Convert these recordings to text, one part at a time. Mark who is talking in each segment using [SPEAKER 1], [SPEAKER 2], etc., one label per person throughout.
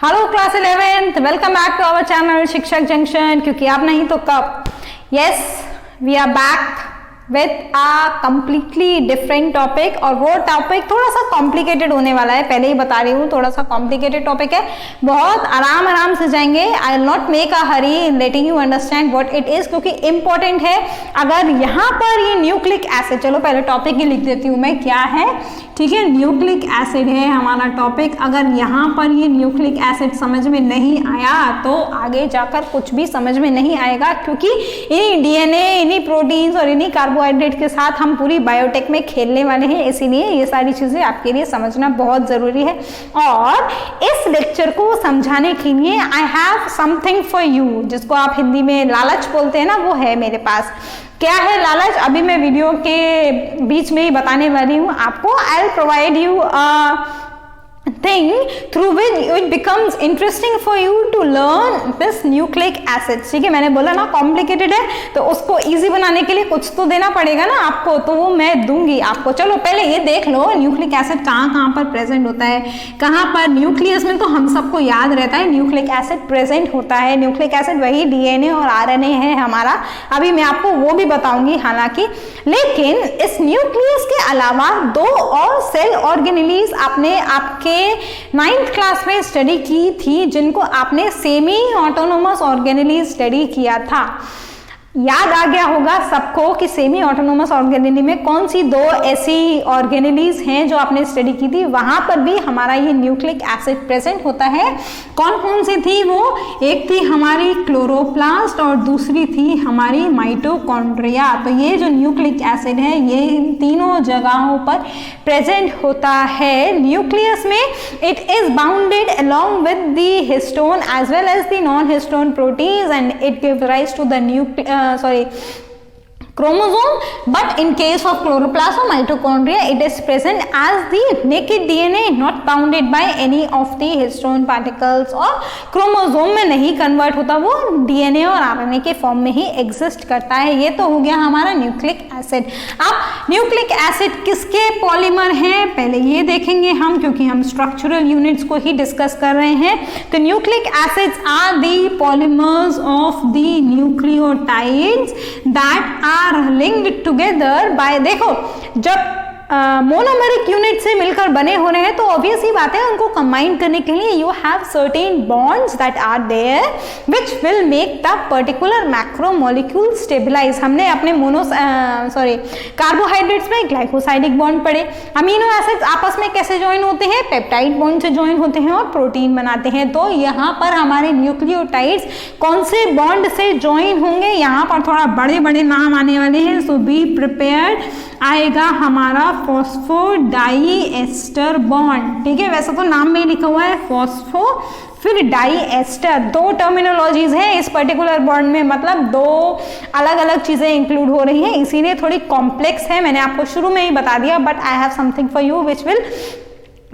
[SPEAKER 1] Hello class 11th, welcome back to our channel Shikshak junction. क्योंकि आप नहीं तो कब। Yes, we are back with a completely different topic. और वो टॉपिक थोड़ा सा कॉम्प्लिकेटेड होने वाला है, पहले ही बता रही हूँ, थोड़ा सा कॉम्प्लिकेटेड टॉपिक है। बहुत आराम से जाएंगे। I will not make a Hari in letting you understand what it is, क्योंकि इंपॉर्टेंट है। अगर यहाँ पर ये न्यूक्लिक एसिड, चलो पहले टॉपिक ही लिख देती हूँ मैं, क्या है, ठीक है। न्यूक्लिक एसिड है हमारा टॉपिक। अगर यहाँ पर ये न्यूक्लिक एसिड समझ में नहीं आया तो आगे जाकर कुछ भी समझ में नहीं आएगा, क्योंकि इन्हीं डीएनए, इन्हीं प्रोटीन्स और इन्हीं कार्बोहाइड्रेट के साथ हम पूरी बायोटेक में खेलने वाले हैं। इसीलिए ये सारी चीजें आपके लिए समझना बहुत जरूरी है। और इस लेक्चर को समझाने के लिए आई हैव समथिंग फॉर यू, जिसको आप हिंदी में लालच बोलते हैं ना, वो है मेरे पास। क्या है लालच, अभी मैं वीडियो के बीच में ही बताने वाली हूँ आपको। I will provide you thing through which it becomes interesting for you to learn this nucleic acids। ठीक है, मैंने बोला ना कॉम्प्लिकेटेड है, तो उसको इजी बनाने के लिए कुछ तो देना पड़ेगा ना आपको, तो वो मैं दूंगी आपको। चलो पहले ये देख लो न्यूक्लिक एसिड कहाँ पर प्रेजेंट होता है, कहाँ पर। न्यूक्लियस में तो हम सबको याद रहता है न्यूक्लिक एसिड प्रेजेंट होता है। न्यूक्लिक एसिड वही डीएनए और आरएनए है हमारा, अभी मैं आपको वो भी बताऊंगी हालांकि। लेकिन इस न्यूक्लियस के अलावा दो और सेल ऑर्गेनेलीज आपने आपके 9th क्लास में स्टडी की थी, जिनको आपने सेमी ऑटोनोमस ऑर्गेनेलीज स्टडी किया था। याद आ गया होगा सबको कि सेमी ऑटोनोमस ऑर्गेनेली में कौन सी दो ऐसी ऑर्गेनेलीज हैं जो आपने स्टडी की थी। वहां पर भी हमारा ये न्यूक्लिक एसिड प्रेजेंट होता है। कौन कौन सी थी वो, एक थी हमारी क्लोरोप्लास्ट और दूसरी थी हमारी माइटोकॉन्ड्रिया। तो ये जो न्यूक्लिक एसिड है ये इन तीनों जगहों पर प्रेजेंट होता है। न्यूक्लियस में it is bounded along with the histone as well as the non-histone proteins and it gives rise to the chromosome, but in case of chloroplast or mitochondria it is present as the naked DNA, not bounded by any of the histone particles, और chromosome में नहीं convert होता, वो DNA और RNA के form में ही exist करता है। ये तो हो गया हमारा न्यूक्लिक एसिड। अब न्यूक्लिक एसिड किसके पॉलीमर हैं पहले ये देखेंगे हम, क्योंकि हम स्ट्रक्चरल यूनिट्स को ही डिस्कस कर रहे हैं। तो nucleic acids are the polymers of the nucleotides that are linked together by, देखो जब मोनोमेरिक यूनिट से मिलकर बने हो रहे हैं तो ऑब्वियस ही बात है उनको कंबाइन करने के लिए you have certain bonds that are there which will make the particular macromolecule stabilize. हमने अपने कार्बोहाइड्रेट्स में ग्लाइकोसाइडिक बॉन्ड पढ़े। अमीनो एसिड्स आपस में कैसे ज्वाइन होते हैं, पेप्टाइड बॉन्ड से ज्वाइन होते हैं और प्रोटीन बनाते हैं। तो यहाँ पर हमारे न्यूक्लियोटाइड्स कौन से बॉन्ड से ज्वाइन होंगे, यहाँ पर थोड़ा बड़े बड़े नाम आने वाले हैं, सो बी प्रिपेयर्ड। आएगा हमारा फॉस्फोडाइएस्टर बॉन्ड, ठीक है, वैसे तो नाम में ही लिखा हुआ है फॉस्फो फिर डाइएस्टर। दो टर्मिनोलॉजीज हैं इस पर्टिकुलर बॉन्ड में, मतलब दो अलग अलग चीजें इंक्लूड हो रही हैं, इसीलिए थोड़ी कॉम्प्लेक्स है। मैंने आपको शुरू में ही बता दिया, but I have something for you which will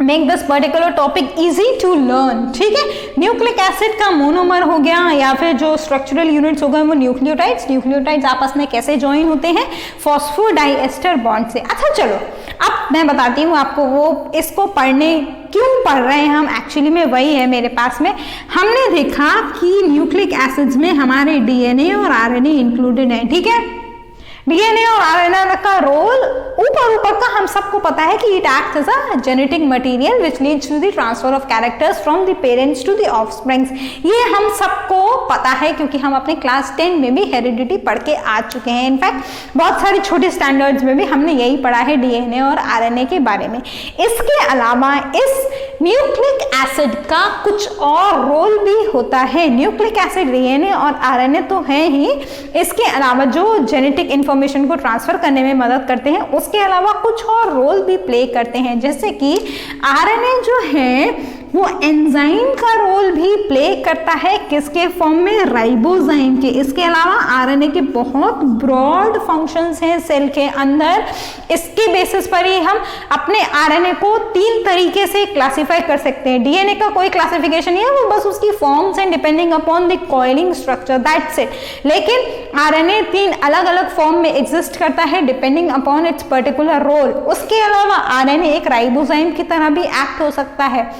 [SPEAKER 1] make this particular topic easy to learn, ठीक है। न्यूक्लिक एसिड का मोनोमर हो गया, या फिर जो स्ट्रक्चरल यूनिट्स हो गए वो न्यूक्लियोटाइड्स। न्यूक्लियोटाइड्स आपस में कैसे ज्वाइन होते हैं, फॉस्फोडाइएस्टर बॉन्ड से। अच्छा चलो अब मैं बताती हूँ आपको वो इसको पढ़ने क्यों पढ़ रहे हैं हम, एक्चुअली में वही है मेरे पास में। हमने देखा कि न्यूक्लिक एसिड्स में हमारे डीएनए और आरएनए इंक्लूडेड है, ठीक है। डीएनए और आरएनए का रोल ऊपर का हम सबको पता है कि it acts as a genetic material which leads to the transfer of characters from the parents to the offsprings. ये हम सबको पता है क्योंकि हम अपने क्लास 10 में भी हेरिडिटी पढ़ के आ चुके हैं। इनफैक्ट बहुत सारी छोटी स्टैंडर्ड्स में भी हमने यही पढ़ा है डीएनए और आरएनए के बारे में। इसके अलावा इस न्यूक्लिक एसिड का कुछ और रोल भी होता है। न्यूक्लिक एसिड डीएनए और आरएनए तो है ही, इसके अलावा जो जेनेटिक इंफॉर्मेशन को ट्रांसफर करने में मदद करते हैं उसके अलावा कुछ और रोल भी प्ले करते हैं। जैसे कि आरएनए जो है वो एंजाइम का रोल भी प्ले करता है, किसके फॉर्म में, राइबोजाइम के। इसके अलावा आरएनए के बहुत ब्रॉड फंक्शंस हैं सेल के अंदर। इसके बेसिस पर ही हम अपने आरएनए को 3 तरीके से क्लासिफाई कर सकते हैं। डीएनए का कोई क्लासिफिकेशन नहीं है, वो बस उसकी forms and depending upon the coiling structure, that's it. लेकिन आरएनए 3 अलग अलग फॉर्म में एग्जिस्ट करता है depending upon its particular role. उसके अलावा आरएनए एक राइबोजाइम की तरह भी एक्ट हो सकता है।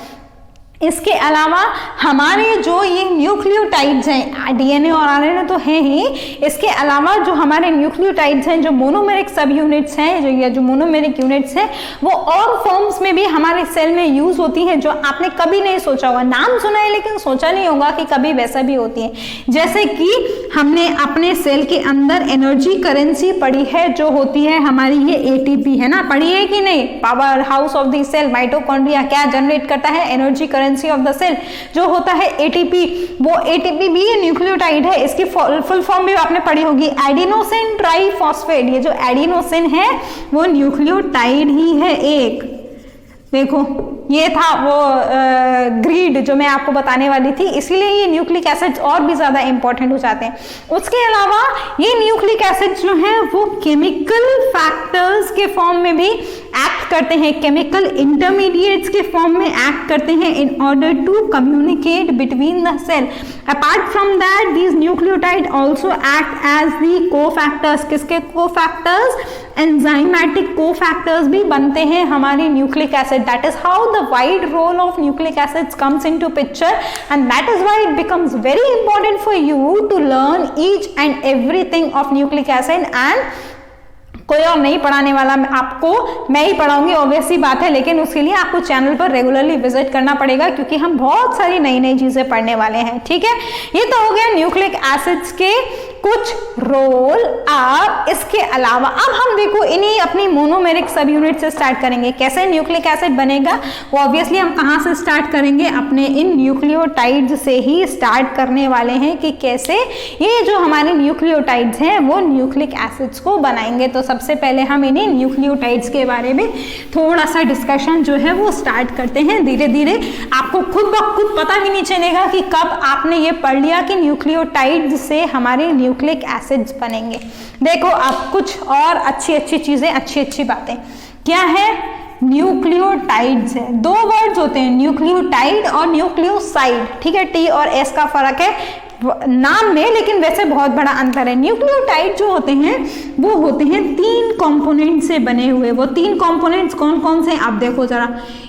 [SPEAKER 1] इसके अलावा हमारे जो ये न्यूक्लियोटाइड्स हैं, डीएनए और आरएनए तो है ही, इसके अलावा जो हमारे न्यूक्लियोटाइड्स हैं, जो मोनोमेरिक सब यूनिट्स हैं, जो मोनोमेरिक यूनिट्स हैं, वो और फॉर्म्स में भी हमारे सेल में यूज होती हैं, जो आपने कभी नहीं सोचा होगा। नाम सुना है लेकिन सोचा नहीं होगा कि कभी वैसा भी होती है। जैसे कि हमने अपने सेल के अंदर एनर्जी करेंसी पढ़ी है, जो होती है हमारी ये एटीपी, है ना, पढ़ी है कि नहीं? Power house of the cell, mitochondria क्या जनरेट करता है? Energy currency of the cell जो होता है एटीपी। वो एटीपी भी न्यूक्लियोटाइड है। इसकी फुल फॉर्म भी आपने पढ़ी होगी, एडिनोसिन ट्राइफॉस्फेट। ये जो एडिनोसिन है वो न्यूक्लियोटाइड ही है एक। देखो ये था वो ग्रीड जो मैं आपको बताने वाली थी, इसीलिए ये न्यूक्लिक एसिड्स और भी ज्यादा इंपॉर्टेंट हो जाते हैं। उसके अलावा ये न्यूक्लिक एसिड्स जो हैं वो केमिकल फैक्टर्स के फॉर्म में भी एक्ट करते हैं, केमिकल इंटरमीडिएट्स के फॉर्म में एक्ट करते हैं in order to communicate between the cell. Apart from that these nucleotide also act as the cofactors. किसके कोफैक्टर्स? एंजाइमेटिक कोफैक्टर्स भी बनते हैं हमारे nucleic acid. That is how the wide role of nucleic acids comes into picture, and that is why it becomes very important for you to learn each and everything of nucleic acid. And कोई और नहीं पढ़ाने वाला, आपको मैं ही पढ़ाऊंगी, obvious सी बात है, लेकिन उसके लिए आपको चैनल पर रेगुलरली विजिट करना पड़ेगा, क्योंकि हम बहुत सारी नई नई चीजें पढ़ने वाले हैं। ठीक है, ये तो हो गया न्यूक्लिक एसिड्स के कुछ रोल। अब इसके अलावा अब हम देखो इन्हीं अपनी मोनोमेरिक सब यूनिट से स्टार्ट करेंगे। कैसे न्यूक्लिक एसिड बनेगा वो ऑब्वियसली हम कहाँ से स्टार्ट करेंगे? अपने इन न्यूक्लियोटाइड्स से ही स्टार्ट करने वाले हैं कि कैसे ये जो हमारे न्यूक्लियोटाइड्स हैं वो न्यूक्लिक एसिड्स को बनाएंगे। तो सबसे पहले हम इन्हीं न्यूक्लियोटाइड्स के बारे में थोड़ा सा डिस्कशन जो है वो स्टार्ट करते हैं। धीरे धीरे आपको खुद ब खुद पता भी नहीं चलेगा कि कब आपने ये पढ़ लिया कि न्यूक्लियोटाइड्स से हमारे न्यूक्लिक एसिड्स बनेंगे। देखो अब कुछ और अच्छी अच्छी चीजें, अच्छी अच्छी बातें क्या है? न्यूक्लियोटाइड्स है, दो वर्ड्स होते हैं, न्यूक्लियोटाइड और न्यूक्लियोसाइड। ठीक है, टी और एस का फर्क है नाम में, लेकिन वैसे बहुत बड़ा अंतर है। न्यूक्लियोटाइड जो होते हैं वो होते हैं 3 कंपोनेंट से बने हुए। वो 3 कंपोनेंट्स कौन कौन से? आप देखो जरा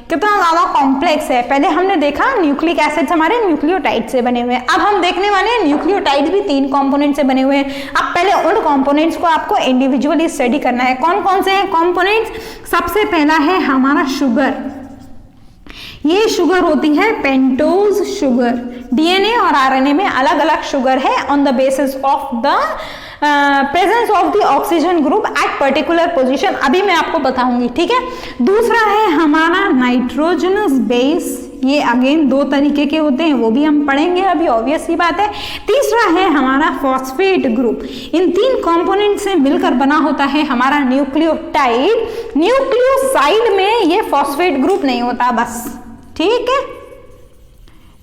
[SPEAKER 1] कितना ज्यादा कॉम्प्लेक्स है। पहले हमने देखा न्यूक्लिक एसिड्स हमारे न्यूक्लियोटाइड से बने हुए हैं, अब हम देखने वाले हैं न्यूक्लियोटाइड्स भी 3 कंपोनेंट से बने हुए हैं। अब पहले उन कंपोनेंट्स को आपको इंडिविजुअली स्टडी करना है। कौन कौन से हैं कंपोनेंट्स? सबसे पहला है हमारा शुगर। ये शुगर होती है पेंटोज शुगर। डीएनए और आरएनए में अलग अलग शुगर है on the basis of the presence of the oxygen group at particular position. अभी मैं आपको बताऊंगी। ठीक है, दूसरा है हमारा नाइट्रोजनस बेस। ये अगेन 2 तरीके के होते हैं, वो भी हम पढ़ेंगे अभी, ऑब्वियस सी बात है। तीसरा है हमारा फॉस्फेट ग्रुप। इन 3 कंपोनेंट से मिलकर बना होता है हमारा न्यूक्लियोटाइड। न्यूक्लियोसाइड में ये फॉस्फेट ग्रुप नहीं होता बस। ठीक है,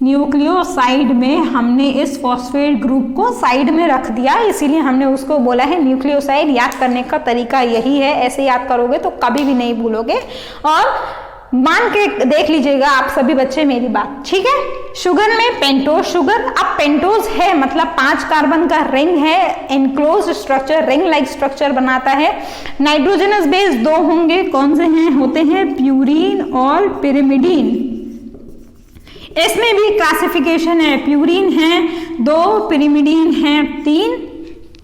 [SPEAKER 1] न्यूक्लियोसाइड में हमने इस फॉस्फेट ग्रुप को साइड में रख दिया, इसीलिए हमने उसको बोला है न्यूक्लियोसाइड। याद करने का तरीका यही है, ऐसे याद करोगे तो कभी भी नहीं भूलोगे, और मान के देख लीजिएगा आप सभी बच्चे मेरी बात। ठीक है, शुगर में पेंटोज शुगर। अब पेंटोज है मतलब 5 कार्बन का रिंग है, enclosed structure, ring like structure बनाता है। नाइट्रोजनस बेस 2 होंगे, कौन से हैं? होते हैं प्यूरीन और पिरिमिडीन। इसमें भी क्लासिफिकेशन है, प्यूरीन है 2, पिरिमिडीन है 3,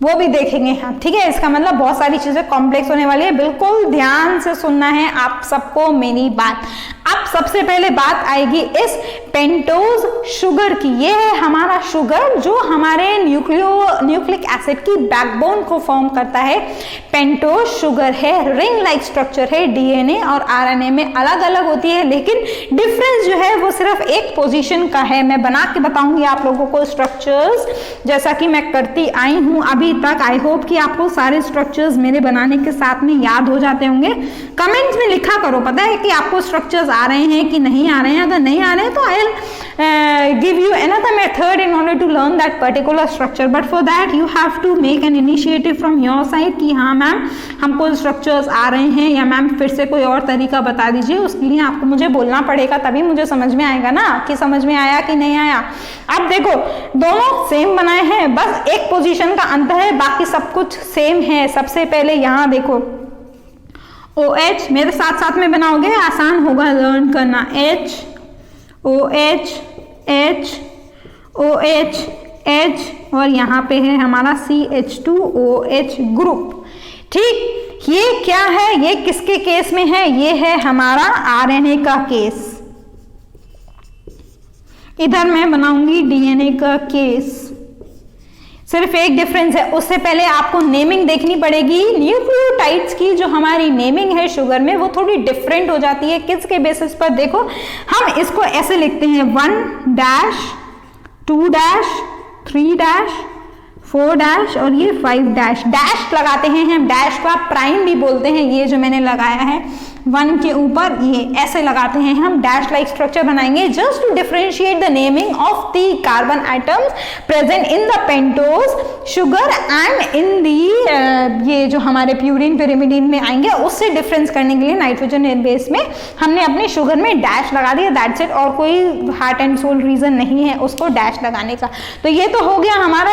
[SPEAKER 1] वो भी देखेंगे हम। ठीक है, इसका मतलब बहुत सारी चीजें कॉम्प्लेक्स होने वाली है, बिल्कुल ध्यान से सुनना है आप सबको मेरी बात। अब सबसे पहले बात आएगी इस पेंटोज शुगर की। ये है हमारा शुगर जो हमारे न्यूक्लिक एसिड की बैकबोन को फॉर्म करता है। पेंटोज शुगर है, रिंग लाइक स्ट्रक्चर है, डीएनए और आरएनए में अलग अलग होती है, लेकिन डिफरेंस जो है वो सिर्फ एक पोजीशन का है। मैं बना के बताऊंगी आप लोगों को स्ट्रक्चर्स, जैसा कि मैं करती आई हूं अभी तक। आई होप कि आपको सारे स्ट्रक्चर्स मेरे बनाने के साथ में याद हो जाते होंगे। कमेंट्स में लिखा करो, पता है कि आपको स्ट्रक्चर्स आ रहे हैं कि नहीं आ रहे हैं। अगर नहीं आ रहे हैं तो I will give you another method in order to learn that particular structure, but for that you have to make an initiative from your side कि हाँ मैम हमको स्ट्रक्चर्स आ रहे हैं, या मैम फिर से कोई और तरीका बता दीजिए। उसके लिए आपको मुझे बोलना पड़ेगा, तभी मुझे समझ में आएगा ना कि समझ में आया कि नहीं आया। अब देखो दोनों सेम बनाए हैं, बस एक पोजीशन का अंतर है, बाकी सब कुछ सेम है। सबसे पहले यहाँ देखो OH, मेरे साथ साथ में बनाओगे आसान होगा लर्न करना। H OH H OH H और यहाँ पे है हमारा CH2OH ग्रुप। ठीक, ये क्या है, ये किसके केस में है, ये है हमारा आरएनए का केस। इधर मैं बनाऊंगी डीएनए का केस। सिर्फ एक डिफरेंस है, उससे पहले आपको नेमिंग देखनी पड़ेगी। न्यूक्लियोटाइड्स की जो हमारी नेमिंग है शुगर में वो थोड़ी डिफरेंट हो जाती है। किसके बेसिस पर, देखो हम इसको ऐसे लिखते हैं 1 2 3 4 और ये 5 डैश लगाते हैं हम। डैश को आप प्राइम भी बोलते हैं। ये जो मैंने लगाया है 1 के ऊपर ये ऐसे लगाते हैं हम, डैश लाइक स्ट्रक्चर बनाएंगे just to differentiate the naming of the carbon items present in the pentose sugar and in the ये जो हमारे प्यूरिन पिरिमिडिन में आएंगे उससे डिफरेंस करने के लिए नाइट्रोजन बेस में हमने अपने शुगर में डैश लगा दिया, दैट्स इट। और कोई हार्ट एंड सोल रीजन नहीं है उसको डैश लगाने का। तो ये तो हो गया हमारा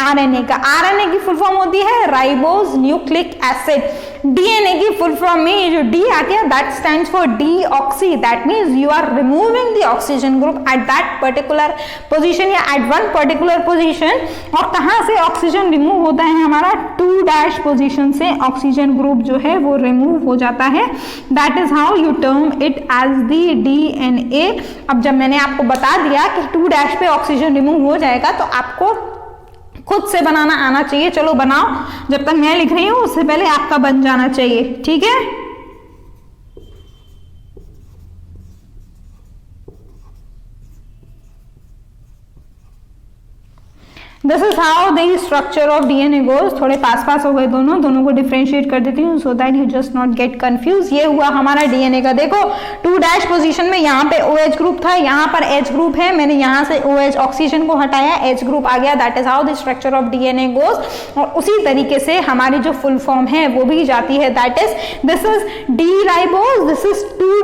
[SPEAKER 1] आरएनए का। आरएनए की फुल फॉर्म होती है राइबोज न्यूक्लिक एसिड। डीएनए की फुल फॉर्म में ये जो डी आती है that stands for deoxy, that means you are removing the oxygen group at that particular position या एट वन पर्टिकुलर पोजीशन। और कहां से ऑक्सीजन रिमूव होता है, हमारा 2' पोजीशन से ऑक्सीजन ग्रुप जो है वो रिमूव हो जाता है। That is how you term it as the DNA. अब जब मैंने आपको बता दिया कि 2' पे ऑक्सीजन रिमूव हो जाएगा तो आपको खुद से बनाना आना चाहिए। चलो बनाओ, जब तक मैं लिख रही हूं उससे पहले आपका बन जाना चाहिए, ठीक है। This is how the structure of DNA goes. थोड़े पास पास हो गए दोनों को डिफरेंशिएट कर देती हूँ so that you just not get confuse. ये हुआ हमारा डीएनए का। देखो 2' पोजीशन में यहाँ पे OH ग्रुप था, यहाँ पर H ग्रुप है, मैंने यहाँ से OH ऑक्सीजन को हटाया, H ग्रुप आ गया। That is how the structure of DNA goes. और उसी तरीके से हमारी जो फुल फॉर्म है वो भी जाती है, that is this is D ribose, this is 2'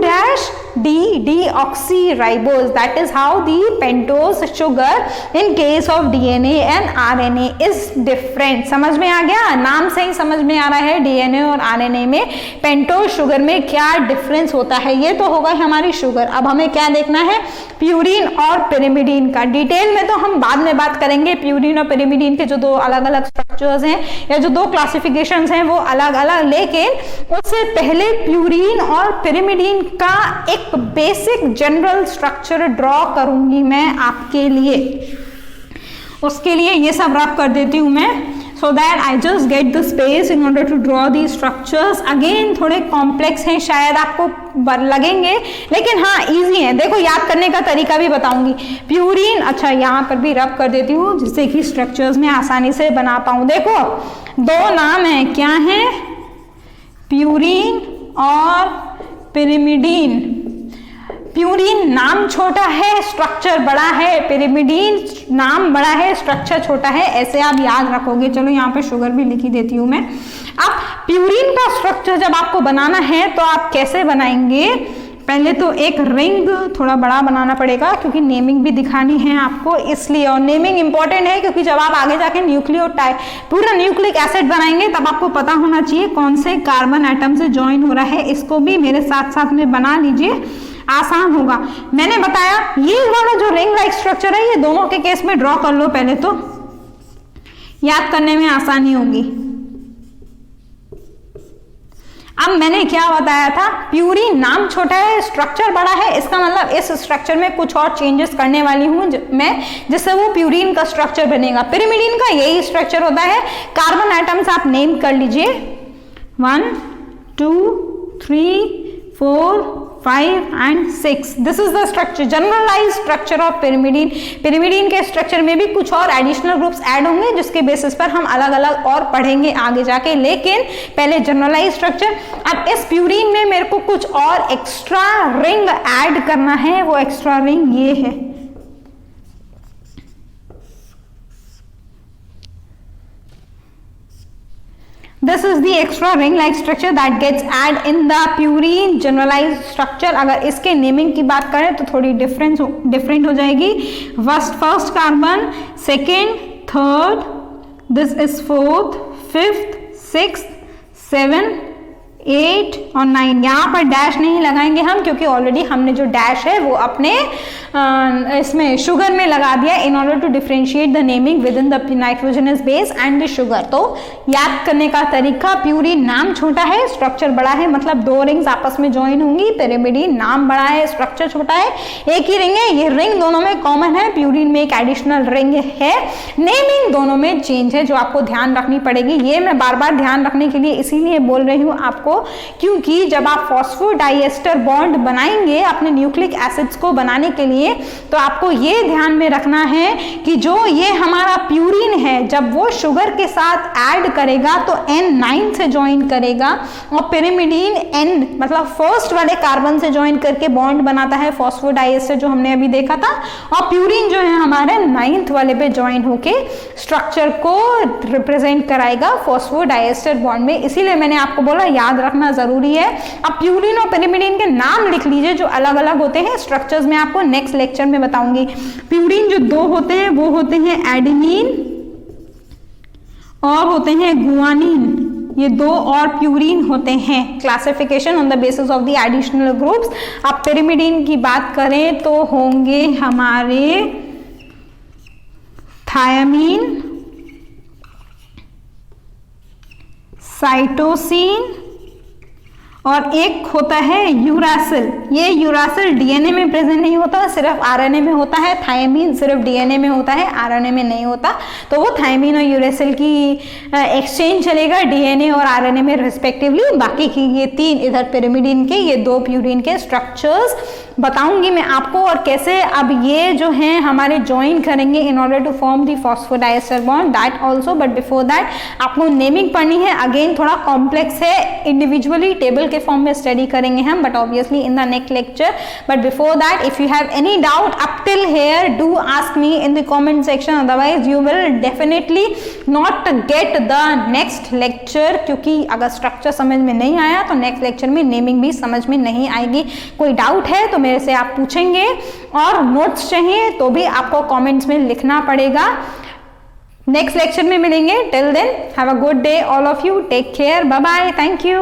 [SPEAKER 1] deoxy ribose. That is how the pentose sugar in case of DNA and RNA is different. समझ में आ गया, नाम से ही समझ में आ रहा है डीएनए और आरएनए में पेंटोज शुगर में क्या डिफरेंस होता है। ये तो होगा हमारी शुगर। अब हमें क्या देखना है, प्यूरिन और पिरिमिडीन का। डिटेल में तो हम बाद में बात करेंगे। प्यूरिन और पिरिमिडीन के जो दो अलग अलग स्ट्रक्चर्स हैं या जो दो क्लासिफिकेशंस हैं वो अलग अलग, लेकिन उससे पहले प्यूरिन और पिरिमिडीन का एक बेसिक जनरल स्ट्रक्चर ड्रॉ करूंगी मैं आपके लिए। उसके लिए ये सब रब कर देती हूं मैं, so that I just get the space in order to draw these structures. Again थोड़े कॉम्प्लेक्स हैं, शायद आपको लगेंगे, लेकिन हाँ इजी है। देखो याद करने का तरीका भी बताऊंगी। प्यूरिन, अच्छा यहाँ पर भी रब कर देती हूँ जिससे कि स्ट्रक्चर्स में आसानी से बना पाऊँ। देखो दो नाम है, क्या है, प्यूरिन और पिरिमिडीन। प्यूरिन नाम छोटा है स्ट्रक्चर बड़ा है, पिरिमिडीन नाम बड़ा है स्ट्रक्चर छोटा है, ऐसे आप याद रखोगे। चलो यहाँ पे शुगर भी लिखी देती हूँ मैं। अब प्यूरिन का स्ट्रक्चर जब आपको बनाना है तो आप कैसे बनाएंगे, पहले तो एक रिंग थोड़ा बड़ा बनाना पड़ेगा क्योंकि नेमिंग भी दिखानी है आपको इसलिए। और नेमिंग इंपॉर्टेंट है क्योंकि जब आप आगे जाके न्यूक्लियोटाइड पूरा न्यूक्लिक एसिड बनाएंगे तब आपको पता होना चाहिए कौन से कार्बन एटम से ज्वाइन हो रहा है। इसको भी मेरे साथ साथ में बना लीजिए, आसान होगा। मैंने बताया ये वाला जो रिंग लाइक स्ट्रक्चर है ये दोनों के केस में ड्रॉ कर लो, पहले तो याद करने में आसानी होगी। अब मैंने क्या बताया था, प्यूरिन नाम छोटा है स्ट्रक्चर बड़ा है, इसका मतलब इस स्ट्रक्चर में कुछ और चेंजेस करने वाली हूं मैं जिससे वो प्यूरिन का स्ट्रक्चर बनेगा। पिरिमिडीन का यही स्ट्रक्चर होता है। कार्बन आइटम्स आप नेम कर लीजिए 1 2 3 4 5 and 6. This is the structure, generalized structure of pyrimidine. pyrimidine के स्ट्रक्चर में भी कुछ और एडिशनल ग्रुप्स ऐड होंगे जिसके बेसिस पर हम अलग अलग और पढ़ेंगे आगे जाके, लेकिन पहले जनरलाइज स्ट्रक्चर। अब इस प्यूरिन में मेरे को कुछ और एक्स्ट्रा रिंग ऐड करना है, वो एक्स्ट्रा रिंग ये है। This is the extra ring-like structure that gets added in the purine generalized structure. अगर इसके नेमिंग की बात करें तो थोड़ी डिफरेंट हो जाएगी। First carbon, second, third, this is fourth, fifth, sixth, 7, 8 और 9। यहाँ पर डैश नहीं लगाएंगे हम क्योंकि ऑलरेडी हमने जो डैश है वो अपने इसमें शुगर में लगा दिया in order to differentiate the naming within the nitrogenous base and the sugar. तो याद करने का तरीका, प्यूरिन नाम छोटा है, स्ट्रक्चर बड़ा है, मतलब दो रिंग्स आपस में ज्वाइन होंगी। पिरिमिडीन नाम बड़ा है, स्ट्रक्चर छोटा है, एक ही रिंग है, ये रिंग दोनों में कॉमन है, प्यूरिन में एक एडिशनल रिंग है। नेमिंग दोनों में चेंज है जो आपको ध्यान रखनी पड़ेगी। ये मैं बार बार ध्यान रखने के लिए इसीलिए बोल रही हूँ आपको, क्योंकि जब आप फॉस्फोडाइएस्टर बॉन्ड बनाएंगे अपने न्यूक्लिक एसिड्स को बनाने के लिए, तो आपको ये ध्यान में रखना है कि जो ये हमारा प्यूरिन है जब वो शुगर के साथ ऐड करेगा तो N9 से ज्वाइन करेगा, और पिरिमिडीन N मतलब फर्स्ट वाले कार्बन से ज्वाइन करके बॉन्ड बनाता है फॉस्फोडाइएस्टर जो हमने अभी देखा था, और प्यूरिन जो है हमारे 9th वाले पे ज्वाइन होके स्ट्रक्चर को रिप्रेजेंट कराएगा फॉस्फोडाइएस्टर बॉन्ड में। इसीलिए मैंने आपको बोला याद रखना जरूरी है। अब प्यूरिन और पिरिमिडीन के नाम लिख लीजिए जो अलग अलग होते हैं, स्ट्रक्चर्स में आपको नेक्स्ट लेक्चर में बताऊंगी। प्यूरिन जो दो होते हैं वो होते हैं एडेनिन और होते हैं गुआनिन, ये दो और प्यूरिन होते हैं। Classification on the basis of the additional groups. अब पिरिमिडीन की बात करें तो होंगे हमारे थायमीन, साइटोसिन और एक होता है यूरासिल। ये यूरासिल डीएनए में प्रेजेंट नहीं होता, सिर्फ आरएनए में होता है। थायमीन सिर्फ डीएनए में होता है, आरएनए में नहीं होता। तो वो थायमीन और यूरासिल की एक्सचेंज चलेगा डीएनए और आरएनए में रिस्पेक्टिवली। बाकी की ये तीन, इधर पिरिमिडीन के, ये दो प्यूरिन के स्ट्रक्चर्स बताऊंगी मैं आपको, और कैसे अब ये जो हैं हमारे ज्वाइन करेंगे in order to form the phosphodiester bond, that also. But before that आपको नेमिंग पढ़नी है। अगेन थोड़ा कॉम्प्लेक्स है, इंडिविजुअली टेबल के फॉर्म में स्टडी करेंगे हम, but obviously in the next lecture. But before that if you have any doubt up till here, do ask me in the comment section, otherwise you will definitely not get the next lecture, क्योंकि अगर structure समझ में नहीं आया तो next lecture में naming भी समझ में नहीं आएगी। कोई डाउट है तो मेरे से आप पूछेंगे, और नोट्स चाहिए तो भी आपको कमेंट्स में लिखना पड़ेगा। नेक्स्ट लेक्चर में मिलेंगे। Till then have a good day all of you, take care, bye bye, thank you.